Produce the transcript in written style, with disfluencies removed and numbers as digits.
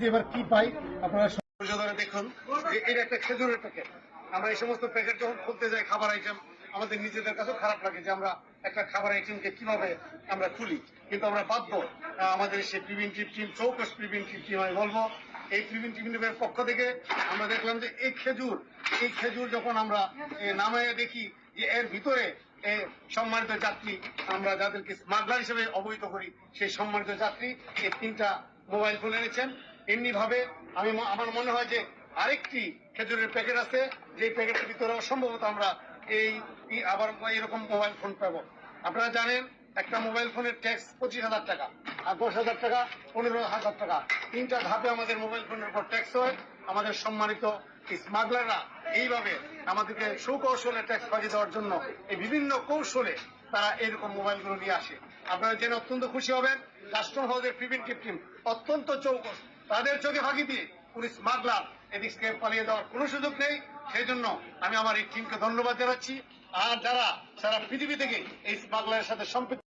এবার কি পাই আপনারা দেখুন, এটা একটা খেজুরের প্যাকেট। আমরা এই সমস্ত প্যাকেট যখন খুলতে যাই খাবার আইটেম, আমাদের নিজেদের কাছেও খারাপ লাগে যে আমরা একটা খাবার আইটেমকে কিভাবে আমরা খুলি, কিন্তু আমরা বাধ্য। আমাদের সেই প্রিভেন্টিভ টিম, চৌকস প্রিভেন্টিভ টিম আমি বলবো, এই প্রিভেন্টিভ টিমের পক্ষ থেকে আমরা দেখলাম যে এই খেজুর যখন আমরা নামায় দেখি যে এর ভিতরে সম্মানিত যাত্রী, আমরা যাদেরকে স্মাগলার হিসেবে অবহিত করি, সেই সম্মানিত যাত্রী এই 3টা মোবাইল ফোন এনেছেন। এমনি ভাবে আমার মনে হয় যে আরেকটি খেজুরের প্যাকেট আছে, যে প্যাকেটের ভিতরে সম্ভবত আমরা আবার এরকম মোবাইল ফোন পাবো। আপনারা জানেন একটা মোবাইল ফোনের ট্যাক্স 25,000 টাকা, আর 10,000 টাকা, 15,000 টাকা, 3টা ধাপে আমাদের মোবাইল ফোনের উপর ট্যাক্স হয়। আমাদের সম্মানিত স্মাগলাররা এইভাবে আমাদেরকে সুকৌশলে ট্যাক্স ফাঁকি দেওয়ার জন্য এই বিভিন্ন কৌশলে তারা এরকম মোবাইলগুলো নিয়ে আসে। আপনারা জেনে অত্যন্ত খুশি হবেন, কাস্টম হাউসের প্রিভেন্টিভ টিম অত্যন্ত চৌকস। তাদের চোখে ফাঁকি দিয়ে পুলিশ স্মাগলার এদিকে পালিয়ে দেওয়ার কোনো সুযোগ নেই। সেই জন্য আমি আমার এই টিমকে ধন্যবাদ জানাচ্ছি। আর যারা সারা পৃথিবী থেকে এই স্মাগলারের সাথে সম্পৃক্ত